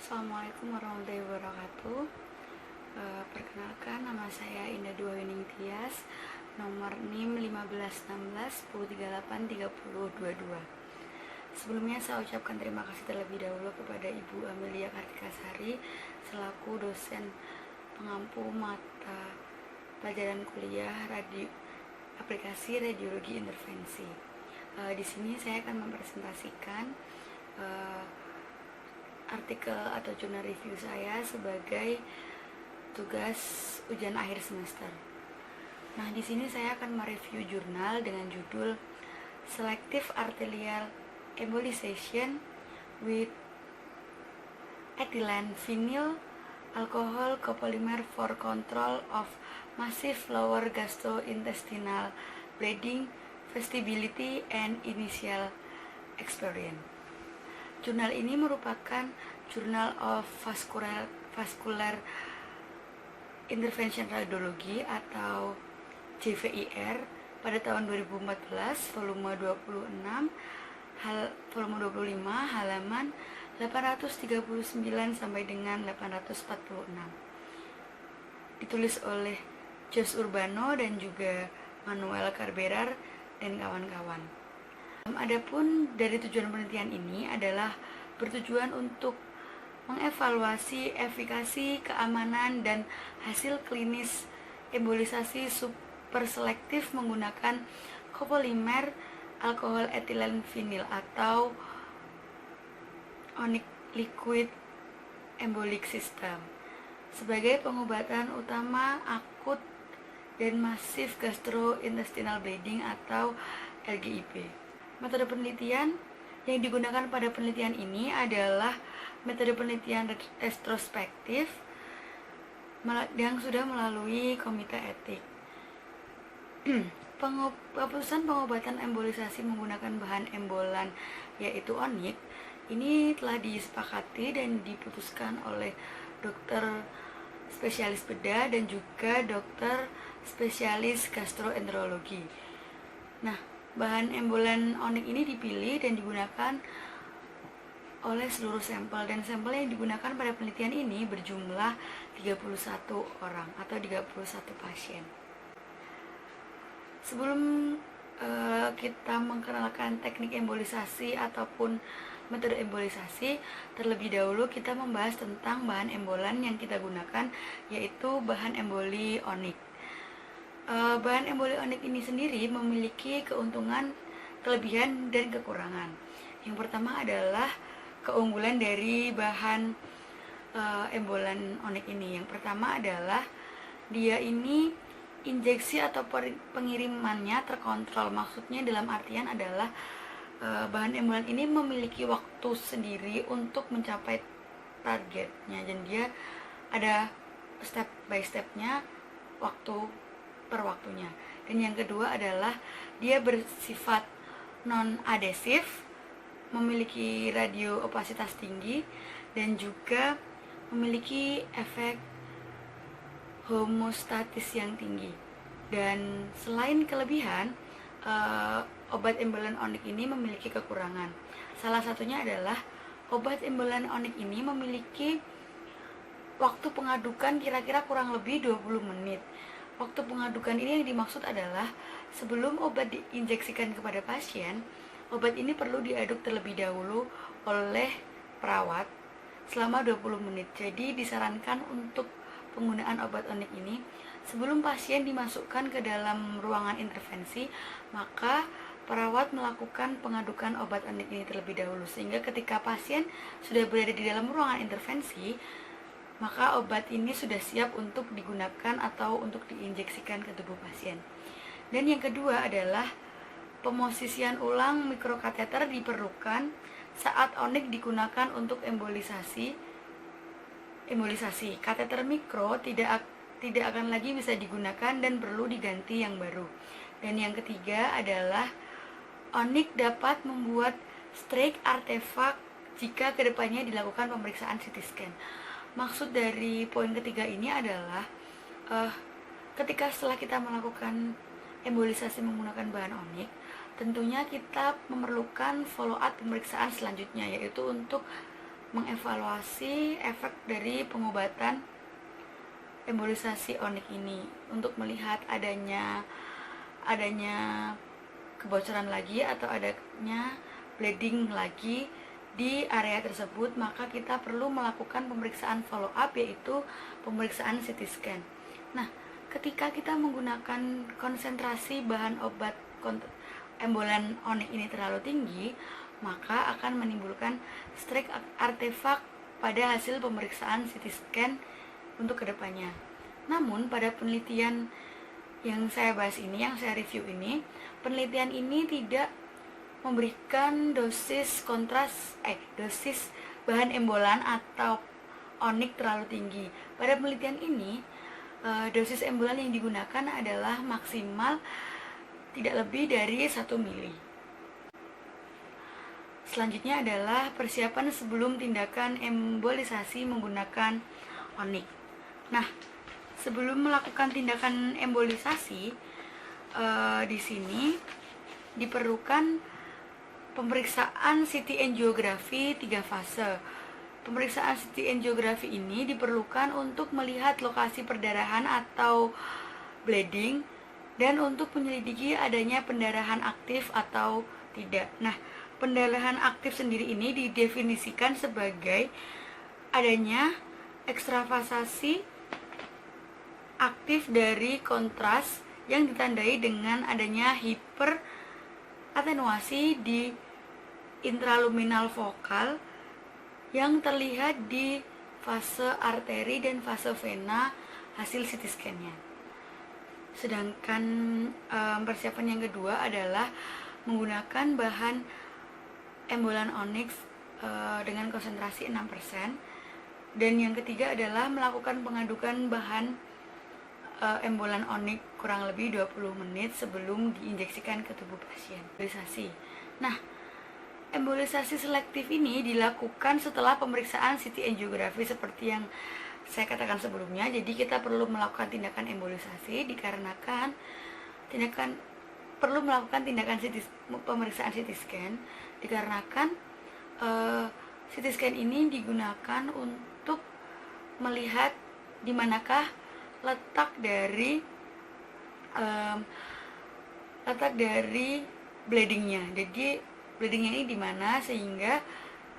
Assalamualaikum warahmatullahi wabarakatuh. Perkenalkan, nama saya Indah Dua Wining Tias, nomor NIM 1516 1038 3022. Sebelumnya saya ucapkan terima kasih terlebih dahulu kepada Ibu Amelia Kartikasari selaku dosen pengampu mata pelajaran kuliah aplikasi radiologi intervensi. Di sini saya akan mempresentasikan artikel atau jurnal review saya sebagai tugas ujian akhir semester. Nah, di sini saya akan mereview jurnal dengan judul Selective Arterial Embolization with Ethylene Vinyl Alcohol Copolymer for Control of Massive Lower Gastrointestinal Bleeding, Vestibility, and Initial Experience. Jurnal ini merupakan Journal of Vascular Intervention Radiology atau JVIR pada tahun 2014, volume 25, halaman 839 sampai dengan 846. Ditulis oleh Jos Urbano dan juga Manuel Carberar dan kawan-kawan. Adapun dari tujuan penelitian ini adalah bertujuan untuk mengevaluasi efikasi, keamanan, dan hasil klinis embolisasi superselektif menggunakan copolymer alkohol ethylene vinyl atau onic liquid embolic system sebagai pengobatan utama akut dan masif gastrointestinal bleeding atau LGIB. Metode penelitian yang digunakan pada penelitian ini adalah metode penelitian retrospektif yang sudah melalui komite etik. Keputusan pengobatan embolisasi menggunakan bahan embolan yaitu onik ini telah disepakati dan diputuskan oleh dokter spesialis bedah dan juga dokter spesialis gastroenterologi. Nah, bahan embolan onik ini dipilih dan digunakan oleh seluruh sampel, dan sampel yang digunakan pada penelitian ini berjumlah 31 orang atau 31 pasien. Sebelum kita mengenalkan teknik embolisasi ataupun metode embolisasi, terlebih dahulu kita membahas tentang bahan embolan yang kita gunakan, yaitu bahan emboli onik. Bahan emboli onik ini sendiri memiliki keuntungan, kelebihan, dan kekurangan. Yang pertama adalah keunggulan dari bahan embolan onik ini. Yang pertama adalah dia ini injeksi atau pengirimannya terkontrol. Maksudnya dalam artian adalah bahan embolan ini memiliki waktu sendiri untuk mencapai targetnya, dan dia ada step by stepnya, waktu per waktunya. Dan yang kedua adalah dia bersifat non-adesif, memiliki radio opasitas tinggi, dan juga memiliki efek homostatis yang tinggi. Dan selain kelebihan, obat embolan onik ini memiliki kekurangan. Salah satunya adalah obat embolan onik ini memiliki waktu pengadukan kira-kira kurang lebih 20 menit. Waktu pengadukan ini yang dimaksud adalah sebelum obat diinjeksikan kepada pasien, obat ini perlu diaduk terlebih dahulu oleh perawat selama 20 menit. Jadi disarankan untuk penggunaan obat onik ini sebelum pasien dimasukkan ke dalam ruangan intervensi, maka perawat melakukan pengadukan obat onik ini terlebih dahulu, sehingga ketika pasien sudah berada di dalam ruangan intervensi, maka obat ini sudah siap untuk digunakan atau untuk diinjeksikan ke tubuh pasien. Dan yang kedua adalah pemosisian ulang mikrokateter diperlukan saat onik digunakan untuk embolisasi. Kateter mikro tidak akan lagi bisa digunakan dan perlu diganti yang baru. Dan yang ketiga adalah onik dapat membuat strike artefak jika kedepannya dilakukan pemeriksaan CT scan. Maksud dari poin ketiga ini adalah ketika setelah kita melakukan embolisasi menggunakan bahan onik, tentunya kita memerlukan follow up pemeriksaan selanjutnya, yaitu untuk mengevaluasi efek dari pengobatan embolisasi onik ini untuk melihat adanya kebocoran lagi atau adanya bleeding lagi di area tersebut, maka kita perlu melakukan pemeriksaan follow up, yaitu pemeriksaan CT scan. Nah, ketika kita menggunakan konsentrasi bahan obat embolan onik ini terlalu tinggi, maka akan menimbulkan strike artefak pada hasil pemeriksaan CT scan untuk kedepannya. Namun pada penelitian yang saya bahas ini, yang saya review ini, penelitian ini tidak memberikan dosis bahan embolan atau onik terlalu tinggi. Pada penelitian ini, dosis embolan yang digunakan adalah maksimal tidak lebih dari 1 mili. Selanjutnya adalah persiapan sebelum tindakan embolisasi menggunakan onik. Nah, sebelum melakukan tindakan embolisasi, di sini diperlukan pemeriksaan CT angiografi 3 fase. Pemeriksaan CT angiografi ini diperlukan untuk melihat lokasi perdarahan atau bleeding dan untuk menyelidiki adanya pendarahan aktif atau tidak. Nah, pendarahan aktif sendiri ini didefinisikan sebagai adanya ekstravasasi aktif dari kontras yang ditandai dengan adanya hiperatenuasi di intraluminal vokal yang terlihat di fase arteri dan fase vena hasil CT scan-nya. Sedangkan persiapan yang kedua adalah menggunakan bahan embolan onyx dengan konsentrasi 6%, dan yang ketiga adalah melakukan pengadukan bahan embolan onyx kurang lebih 20 menit sebelum diinjeksikan ke tubuh pasien. Embolisasi. Nah, embolisasi selektif ini dilakukan setelah pemeriksaan CT angiografi seperti yang saya katakan sebelumnya. Jadi kita perlu melakukan tindakan embolisasi dikarenakan pemeriksaan CT scan dikarenakan CT scan ini digunakan untuk melihat di manakah letak dari bleedingnya. Jadi bleedingnya ini di mana sehingga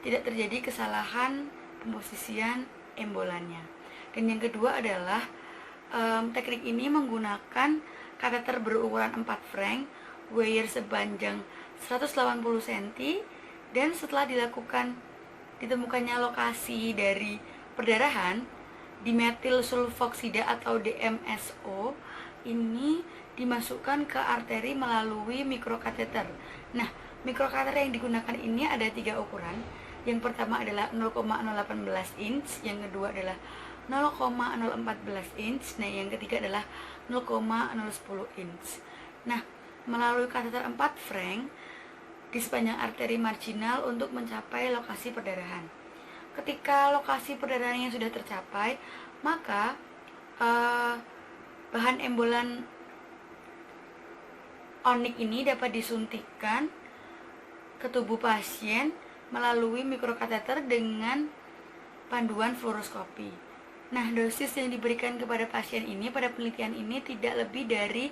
tidak terjadi kesalahan pemposisian embolannya. Dan yang kedua adalah teknik ini menggunakan kateter berukuran 4 frank, wire sepanjang 180 cm, dan setelah ditemukannya lokasi dari perdarahan, dimetil sulfoksida atau DMSO ini dimasukkan ke arteri melalui mikrokateter. Nah, mikrokateter yang digunakan ini ada 3 ukuran. Yang pertama adalah 0,018 inch, yang kedua adalah 0,014 inch, nah yang ketiga adalah 0,010 inch. Nah, melalui kateter 4 frank di sepanjang arteri marginal untuk mencapai lokasi perdarahan. Ketika lokasi perdarahannya sudah tercapai, maka bahan embolan onik ini dapat disuntikkan ke tubuh pasien melalui mikrokateter dengan panduan fluoroskopi. Nah, dosis yang diberikan kepada pasien ini pada penelitian ini tidak lebih dari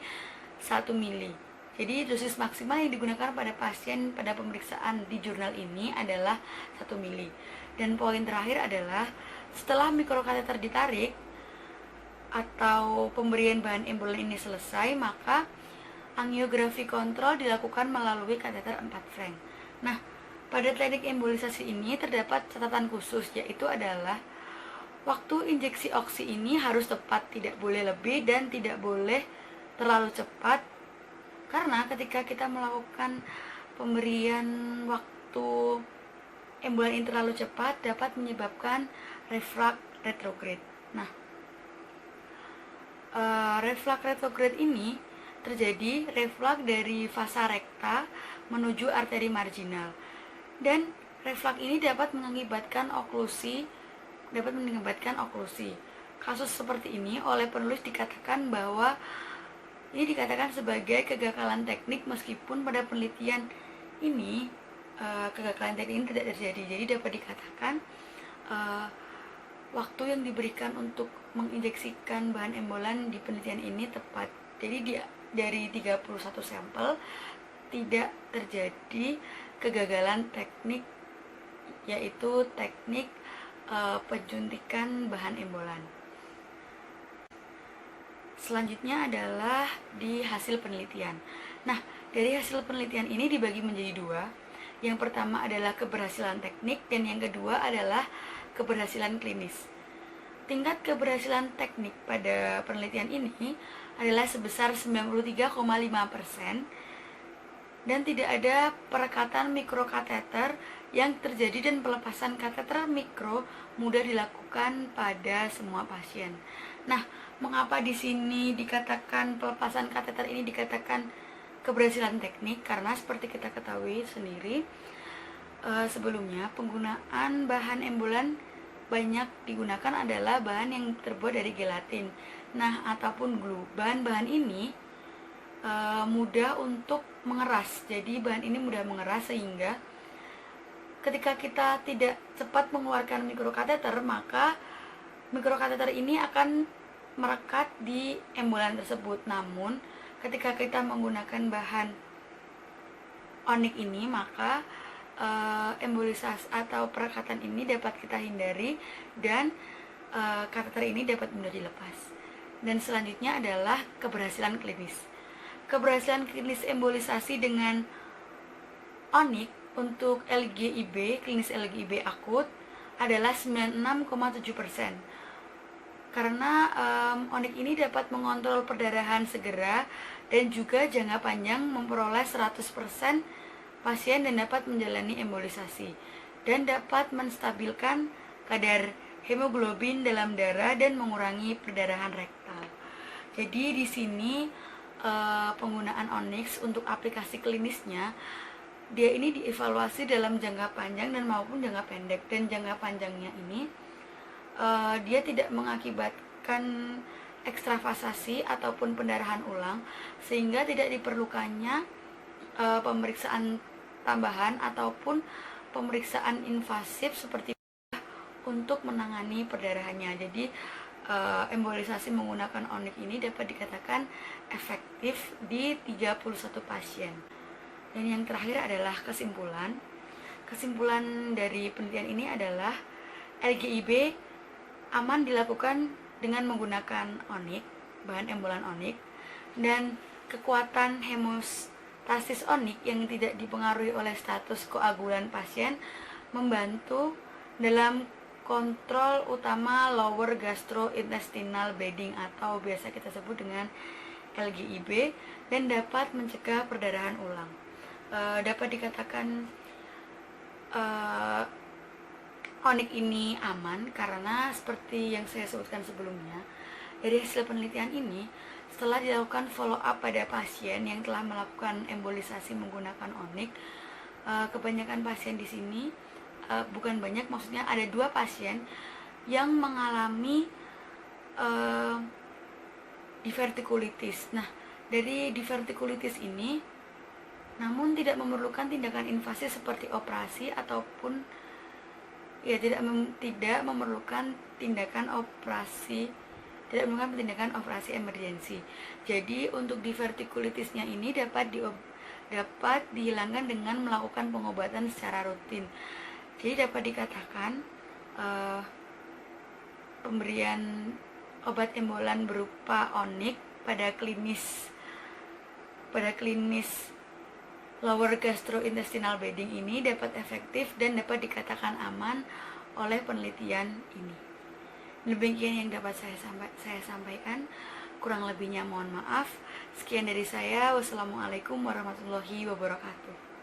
1 mili. Jadi dosis maksimal yang digunakan pada pasien pada pemeriksaan di jurnal ini adalah 1 mili. Dan poin terakhir adalah setelah mikrokateter ditarik atau pemberian bahan embolan ini selesai, maka angiografi kontrol dilakukan melalui kateter 4 frank. Nah, pada teknik embolisasi ini terdapat catatan khusus, yaitu adalah waktu injeksi oksi ini harus tepat, tidak boleh lebih dan tidak boleh terlalu cepat, karena ketika kita melakukan pemberian waktu embolan ini terlalu cepat dapat menyebabkan reflux retrograde. Nah, reflux retrograde ini terjadi reflux dari vasa rekta menuju arteri marginal, dan reflux ini dapat mengakibatkan oklusi. Kasus seperti ini oleh penulis dikatakan bahwa ini dikatakan sebagai kegagalan teknik, meskipun pada penelitian ini kegagalan teknik ini tidak terjadi. Jadi dapat dikatakan waktu yang diberikan untuk menginjeksikan bahan embolan di penelitian ini tepat. Jadi dari 31 sampel tidak terjadi kegagalan teknik, yaitu teknik penyuntikan bahan embolan. Selanjutnya adalah di hasil penelitian. Nah, dari hasil penelitian ini dibagi menjadi dua. Yang pertama adalah keberhasilan teknik dan yang kedua adalah keberhasilan klinis. Tingkat keberhasilan teknik pada penelitian ini adalah sebesar 93,5% dan tidak ada perekatan mikrokateter yang terjadi dan pelepasan kateter mikro mudah dilakukan pada semua pasien. Nah, mengapa di sini dikatakan pelepasan kateter ini dikatakan keberhasilan teknik? Karena seperti kita ketahui sendiri, sebelumnya penggunaan bahan embolan banyak digunakan adalah bahan yang terbuat dari gelatin, ataupun glue. Bahan-bahan ini mudah untuk mengeras. Jadi bahan ini mudah mengeras sehingga ketika kita tidak cepat mengeluarkan mikrokateter, maka mikrokateter ini akan merekat di embolan tersebut. Namun ketika kita menggunakan bahan onik ini, maka embolisasi atau perekatan ini dapat kita hindari dan kateter ini dapat mudah dilepas. Dan selanjutnya adalah keberhasilan klinis. Keberhasilan klinis embolisasi dengan onik untuk LGIB, klinis LGIB akut adalah 96,7%. Karena onik ini dapat mengontrol perdarahan segera dan juga jangka panjang memperoleh 100% pasien dan dapat menjalani embolisasi dan dapat menstabilkan kadar hemoglobin dalam darah dan mengurangi perdarahan rektal. Jadi di sini penggunaan Onyx untuk aplikasi klinisnya, dia ini dievaluasi dalam jangka panjang dan maupun jangka pendek. Dan jangka panjangnya ini dia tidak mengakibatkan ekstravasasi ataupun pendarahan ulang, sehingga tidak diperlukannya pemeriksaan tambahan ataupun pemeriksaan invasif seperti untuk menangani perdarahannya. Jadi embolisasi menggunakan onik ini dapat dikatakan efektif di 31 pasien. Dan yang terakhir adalah kesimpulan. Kesimpulan dari penelitian ini adalah LGIB aman dilakukan dengan menggunakan onik, bahan embolan onik, dan kekuatan hemostasis onik yang tidak dipengaruhi oleh status koagulan pasien membantu dalam kontrol utama lower gastrointestinal bleeding atau biasa kita sebut dengan LGIB dan dapat mencegah perdarahan ulang. Dapat dikatakan onik ini aman karena seperti yang saya sebutkan sebelumnya, dari hasil penelitian ini setelah dilakukan follow up pada pasien yang telah melakukan embolisasi menggunakan onik, kebanyakan pasien di sini, bukan banyak, maksudnya ada 2 pasien yang mengalami divertikulitis. Nah, dari divertikulitis ini namun tidak memerlukan tindakan invasif seperti operasi ataupun tidak memerlukan tindakan operasi emergensi. Jadi untuk divertikulitisnya ini dapat dihilangkan dengan melakukan pengobatan secara rutin. Jadi dapat dikatakan pemberian obat embolan berupa onik pada klinis lower gastrointestinal bleeding ini dapat efektif dan dapat dikatakan aman oleh penelitian ini. Demikian yang dapat saya sampaikan. Kurang lebihnya mohon maaf. Sekian dari saya. Wassalamualaikum warahmatullahi wabarakatuh.